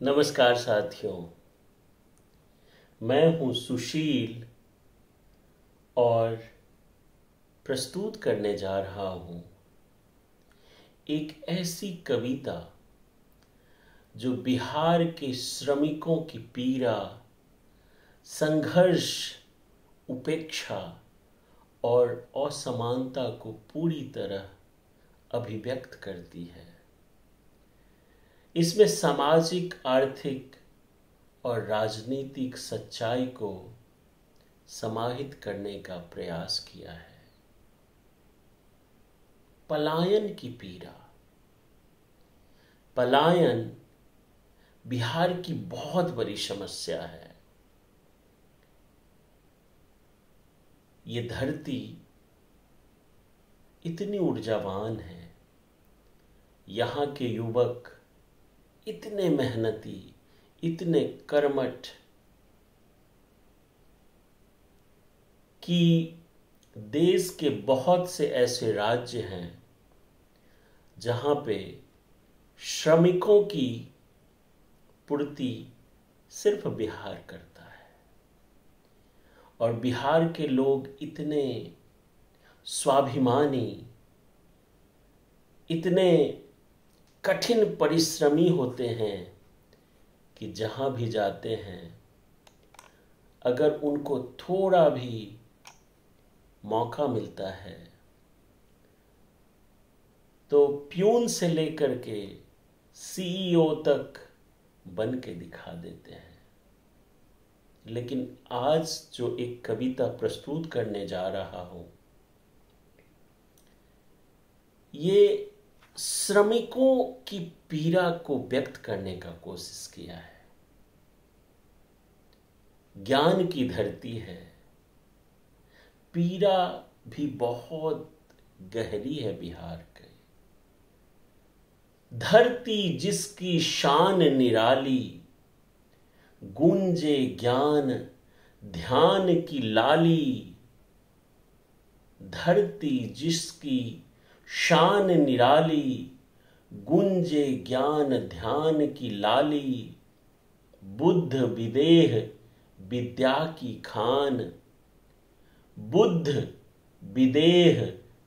नमस्कार साथियों। मैं हूं सुशील और प्रस्तुत करने जा रहा हूं एक ऐसी कविता जो बिहार के श्रमिकों की पीड़ा, संघर्ष, उपेक्षा और असमानता को पूरी तरह अभिव्यक्त करती है। इसमें सामाजिक, आर्थिक और राजनीतिक सच्चाई को समाहित करने का प्रयास किया है। पलायन की पीड़ा। पलायन बिहार की बहुत बड़ी समस्या है। ये धरती इतनी ऊर्जावान है, यहाँ के युवक इतने मेहनती, इतने कर्मठ कि देश के बहुत से ऐसे राज्य हैं जहाँ पे श्रमिकों की पूर्ति सिर्फ बिहार करता है। और बिहार के लोग इतने स्वाभिमानी, इतने कठिन परिश्रमी होते हैं कि जहाँ भी जाते हैं, अगर उनको थोड़ा भी मौका मिलता है तो प्यून से लेकर के सीईओ तक बन के दिखा देते हैं। लेकिन आज जो एक कविता प्रस्तुत करने जा रहा हूं, ये श्रमिकों की पीड़ा को व्यक्त करने का कोशिश किया है। ज्ञान की धरती है, पीड़ा भी बहुत गहरी है बिहार के। धरती जिसकी शान निराली, गूंजे ज्ञान ध्यान की लाली। धरती जिसकी शान निराली, गुंजे ज्ञान ध्यान की लाली। बुद्ध विदेह विद्या की खान, बुद्ध विदेह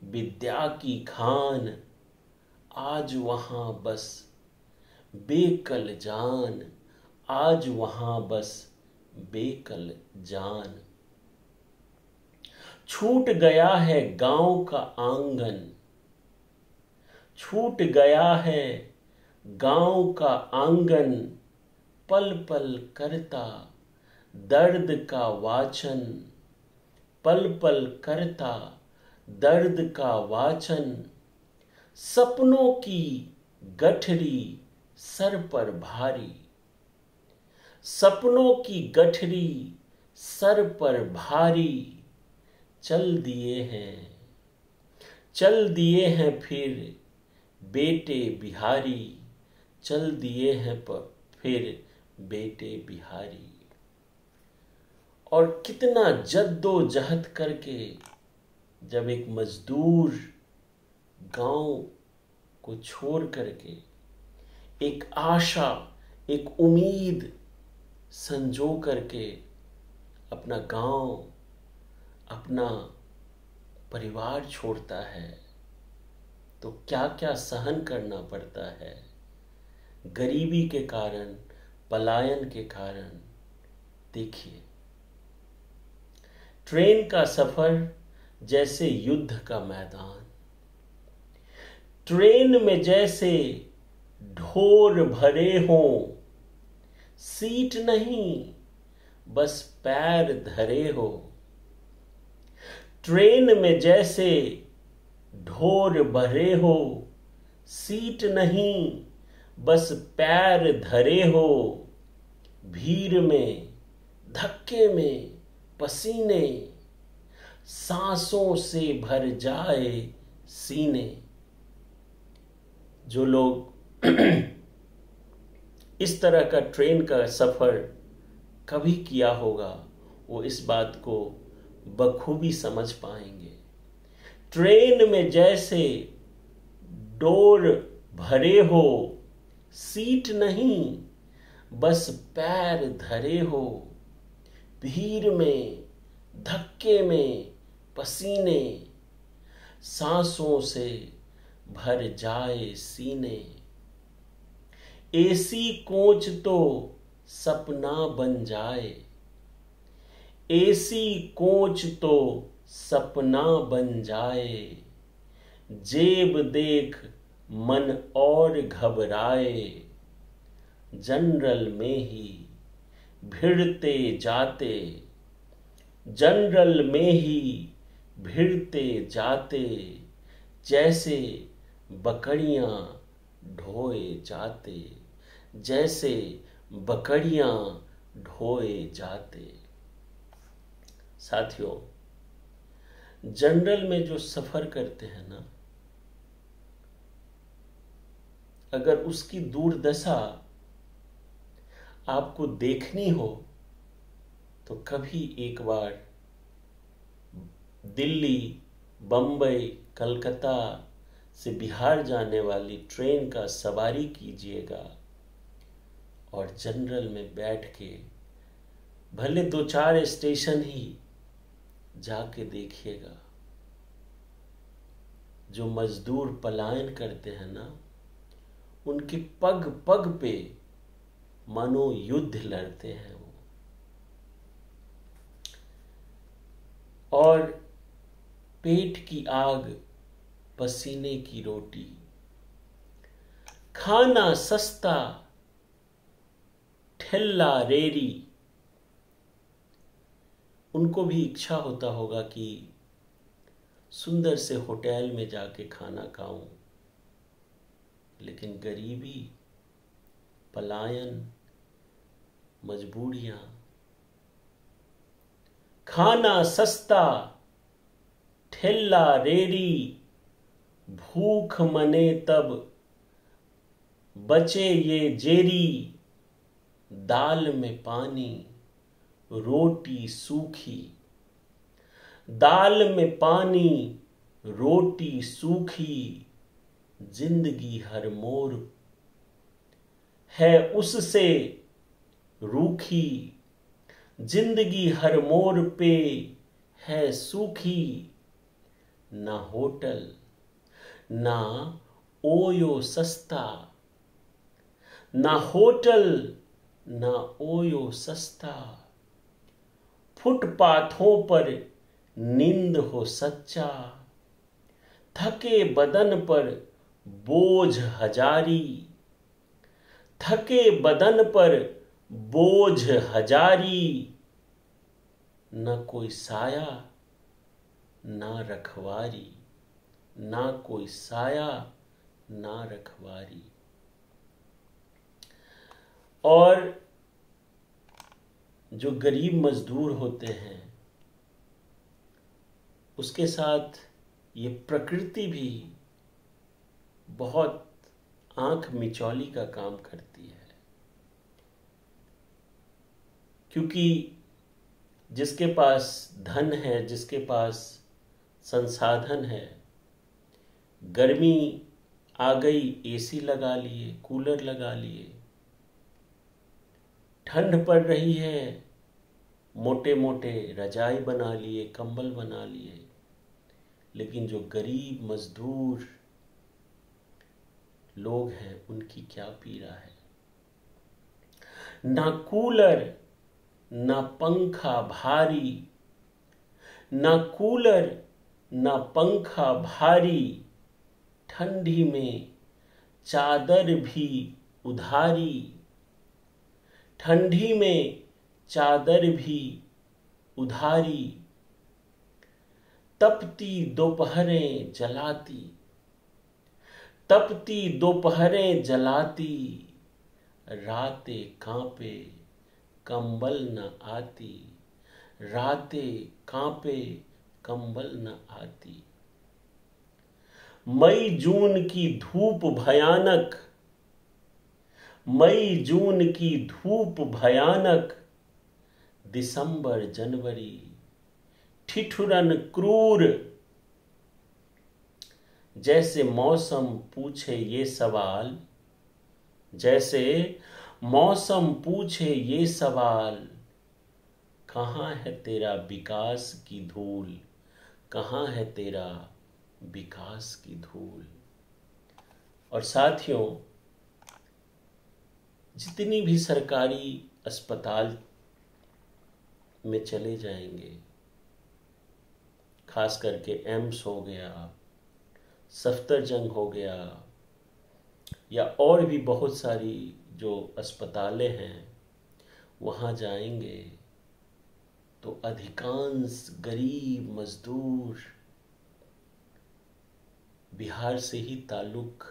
विद्या की खान। आज वहां बस बेकल जान, आज वहां बस बेकल जान। छूट गया है गांव का आंगन, छूट गया है गांव का आंगन। पल पल करता दर्द का वाचन, पल पल करता दर्द का वाचन। सपनों की गठरी सर पर भारी, सपनों की गठरी सर पर भारी। चल दिए हैं, चल दिए हैं फिर बेटे बिहारी, चल दिए हैं फिर बेटे बिहारी। और कितना जद्दोजहद करके जब एक मजदूर गांव को छोड़ करके एक आशा, एक उम्मीद संजो करके अपना गांव, अपना परिवार छोड़ता है, तो क्या क्या सहन करना पड़ता है। गरीबी के कारण, पलायन के कारण। देखिए, ट्रेन का सफर जैसे युद्ध का मैदान। ट्रेन में जैसे ढोर भरे हों, सीट नहीं बस पैर धरे हो। ट्रेन में जैसे ढोर भरे हो, सीट नहीं बस पैर धरे हो। भीड़ में, धक्के में, पसीने, सांसों से भर जाए सीने। जो लोग इस तरह का ट्रेन का सफर कभी किया होगा, वो इस बात को बखूबी समझ पाएंगे। ट्रेन में जैसे डोर भरे हो, सीट नहीं बस पैर धरे हो, भीड़ में, धक्के में, पसीने, सांसों से भर जाए सीने। एसी कोच तो सपना बन जाए, एसी कोच तो सपना बन जाए। जेब देख मन और घबराए, जनरल में ही भिड़ते जाते, जनरल में ही भिड़ते जाते। जैसे बकरियां ढोए जाते, जैसे बकरियां ढोए जाते। साथियों, जनरल में जो सफर करते हैं ना, अगर उसकी दुर्दशा आपको देखनी हो तो कभी एक बार दिल्ली, बंबई, कलकत्ता से बिहार जाने वाली ट्रेन का सवारी कीजिएगा और जनरल में बैठ के भले 2-4 स्टेशन ही जाके देखिएगा। जो मजदूर पलायन करते हैं ना, उनके पग पग पे मानो युद्ध लड़ते हैं वो। और पेट की आग, पसीने की रोटी, खाना सस्ता, ठेला रेरी। उनको भी इच्छा होता होगा कि सुंदर से होटल में जाके खाना खाऊं, लेकिन गरीबी, पलायन, मजबूरियां, खाना सस्ता, ठेला रेरी, भूख मने तब बचे ये जेरी। दाल में पानी, रोटी सूखी, दाल में पानी, रोटी सूखी। जिंदगी हर मोर है उससे रूखी, जिंदगी हर मोर पे है सूखी। ना होटल, ना ओयो सस्ता, ना होटल, ना ओयो सस्ता। फुटपाथों पर नींद हो सच्चा, थके बदन पर बोझ हजारी, थके बदन पर बोझ हजारी। न कोई साया, ना रखवारी, ना कोई साया, ना रखवारी। और जो गरीब मजदूर होते हैं, उसके साथ ये प्रकृति भी बहुत आंख मिचौली का काम करती है। क्योंकि जिसके पास धन है, जिसके पास संसाधन है, गर्मी आ गई, एसी लगा लिए, कूलर लगा लिए। ठंड पड़ रही है, मोटे मोटे रजाई बना लिए, कंबल बना लिए। लेकिन जो गरीब मजदूर लोग हैं, उनकी क्या पीड़ा है। ना कूलर, ना पंखा भारी, ना कूलर, ना पंखा भारी। ठंडी में चादर भी उधारी, ठंडी में चादर भी उधारी। तपती दोपहरें जलाती, तपती दोपहरें जलाती। रातें कांपे, कंबल न आती, रातें कांपे, कंबल न आती। मई जून की धूप भयानक, मई जून की धूप भयानक। दिसंबर जनवरी ठिठुरन क्रूर। जैसे मौसम पूछे ये सवाल, जैसे मौसम पूछे ये सवाल, कहाँ है तेरा विकास की धूल, कहाँ है तेरा विकास की धूल। और साथियों, जितनी भी सरकारी अस्पताल में चले जाएंगे, खास करके एम्स हो गया, सफदरजंग हो गया, या और भी बहुत सारी जो अस्पतालें हैं, वहाँ जाएंगे तो अधिकांश गरीब मजदूर बिहार से ही ताल्लुक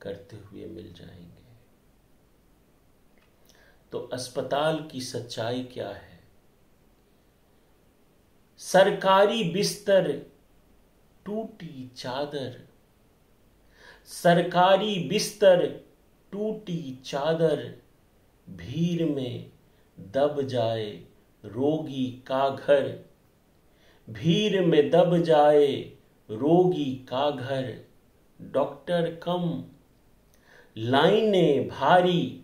करते हुए मिल जाएंगे। तो अस्पताल की सच्चाई क्या है? सरकारी बिस्तर टूटी चादर, सरकारी बिस्तर टूटी चादर, भीड़ में दब जाए रोगी का घर, भीड़ में दब जाए रोगी का घर। डॉक्टर कम लाइनें भारी,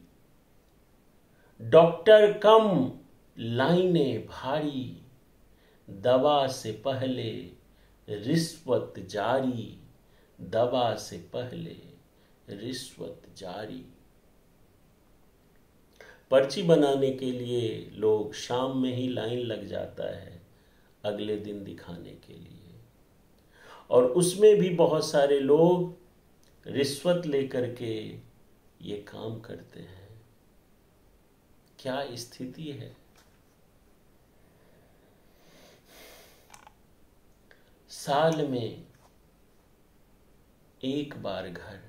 डॉक्टर कम लाइनें भारी, दवा से पहले रिश्वत जारी, दवा से पहले रिश्वत जारी। पर्ची बनाने के लिए लोग शाम में ही लाइन लग जाता है अगले दिन दिखाने के लिए, और उसमें भी बहुत सारे लोग रिश्वत लेकर के ये काम करते हैं। क्या स्थिति है? साल में एक बार घर,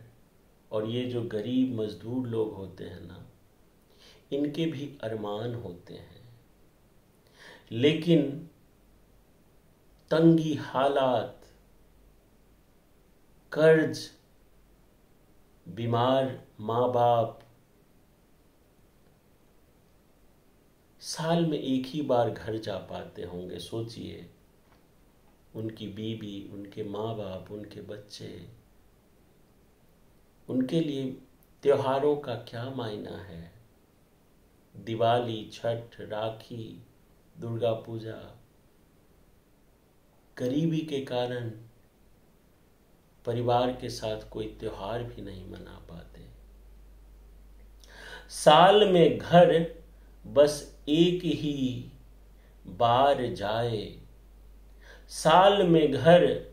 और ये जो गरीब मजदूर लोग होते हैं ना, इनके भी अरमान होते हैं, लेकिन तंगी हालात, कर्ज, बीमार माँ बाप, साल में एक ही बार घर जा पाते होंगे। सोचिए, उनकी बीवी, उनके माँ बाप, उनके बच्चे, उनके लिए त्योहारों का क्या मायना है? दिवाली, छठ, राखी, दुर्गा पूजा, गरीबी के कारण परिवार के साथ कोई त्योहार भी नहीं मना पाते। साल में घर बस एक ही बार जाए, साल में घर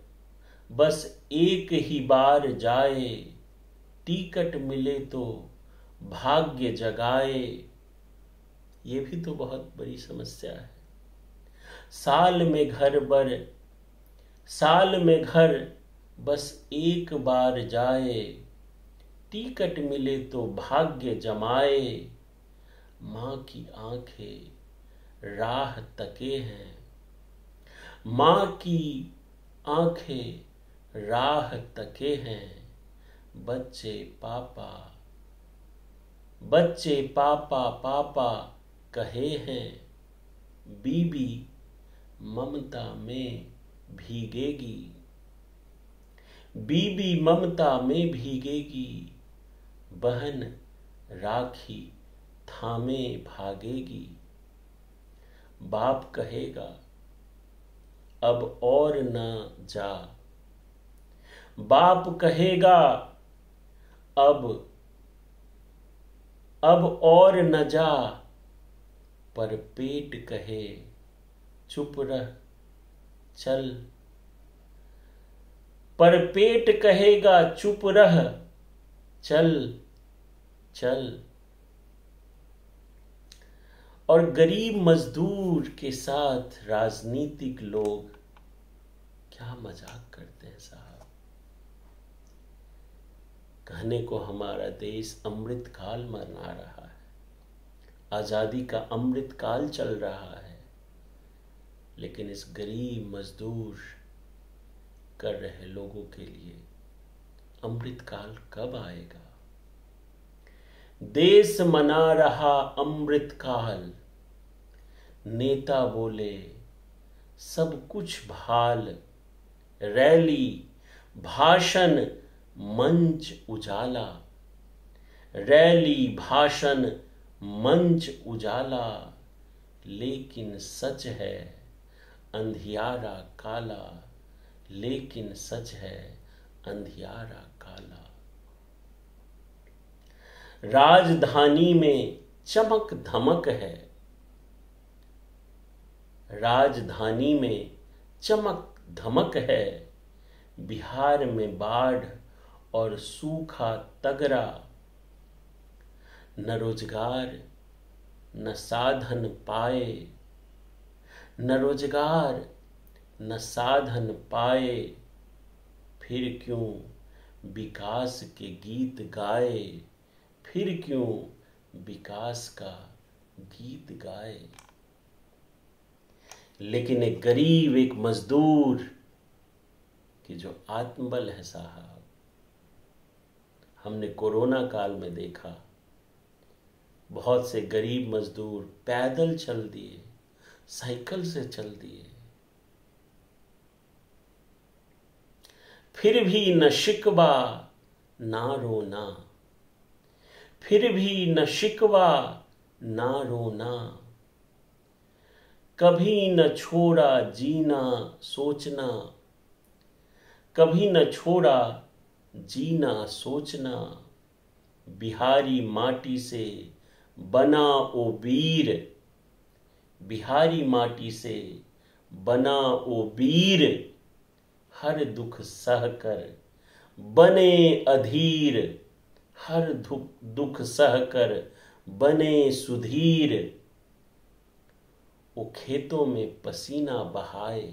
बस एक ही बार जाए, टिकट मिले तो भाग्य जगाए। ये भी तो बहुत बड़ी समस्या है। साल में घर बस एक बार जाए, टिकट मिले तो भाग्य जमाए। माँ की आंखें राह तके हैं, माँ की आंखें राह तके हैं, बच्चे पापा पापा कहे हैं। बीबी ममता में भीगेगी, बीबी ममता में भीगेगी, बहन राखी थामे भागेगी। बाप कहेगा अब और न जा, बाप कहेगा अब और न जा, पर पेट कहे चुप रह चल, पर पेट कहेगा चुप रह चल चल। और गरीब मजदूर के साथ राजनीतिक लोग क्या मजाक करते हैं साहब। कहने को हमारा देश अमृत काल मना रहा है, आजादी का अमृत काल चल रहा है, लेकिन इस गरीब मजदूर कर रहे लोगों के लिए अमृत काल कब आएगा? देश मना रहा अमृत काल, नेता बोले सब कुछ भाल, रैली भाषण मंच उजाला, रैली भाषण मंच उजाला, लेकिन सच है अंधियारा काला, लेकिन सच है अंधियारा काला। राजधानी में चमक धमक है, राजधानी में चमक धमक है, बिहार में बाढ़ और सूखा तगड़ा, न रोजगार न साधन पाए, न रोजगार न साधन पाए, फिर क्यों विकास के गीत गाए, फिर क्यों विकास का गीत गाए। लेकिन एक गरीब, एक मजदूर की जो आत्मबल है साहब, हमने कोरोना काल में देखा बहुत से गरीब मजदूर पैदल चल दिए, साइकिल से चल दिए, फिर भी न शिकवा ना रोना, फिर भी न शिकवा ना रोना, कभी न छोड़ा जीना सोचना, कभी न छोड़ा जीना सोचना, बिहारी माटी से बना ओ वीर, बिहारी माटी से बना ओ वीर, हर दुख सहकर बने अधीर, हर दुख सहकर बने सुधीर, वो खेतों में पसीना बहाए,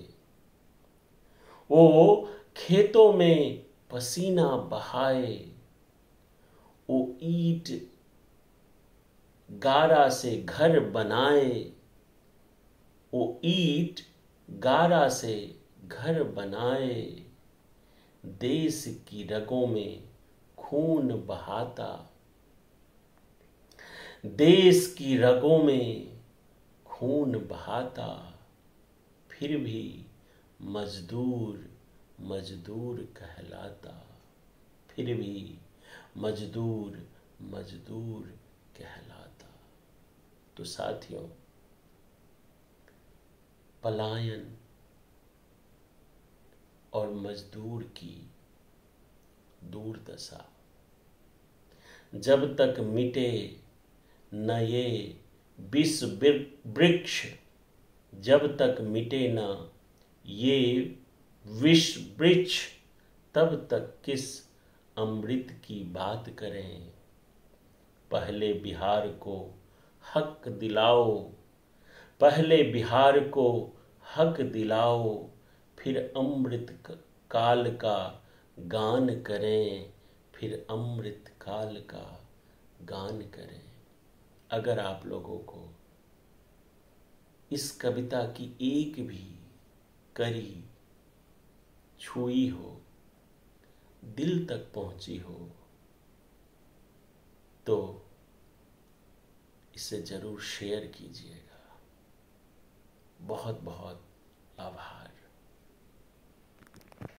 वो खेतों में पसीना बहाए, वो ईंट गारा से घर बनाए, वो ईंट गारा से घर बनाए, देश की रगों में खून बहाता, देश की रगों में खून बहाता, फिर भी मजदूर मजदूर कहलाता, फिर भी मजदूर मजदूर कहलाता। तो साथियों, पलायन और मजदूर की दुर्दशा जब तक मिटे न ये विष वृक्ष, जब तक मिटे न ये विष वृक्ष, तब तक किस अमृत की बात करें। पहले बिहार को हक दिलाओ, पहले बिहार को हक दिलाओ, फिर अमृत काल का गान करें, फिर अमृत काल का गान करें। अगर आप लोगों को इस कविता की एक भी कड़ी छुई हो, दिल तक पहुंची हो, तो इसे जरूर शेयर कीजिएगा। बहुत बहुत आभार।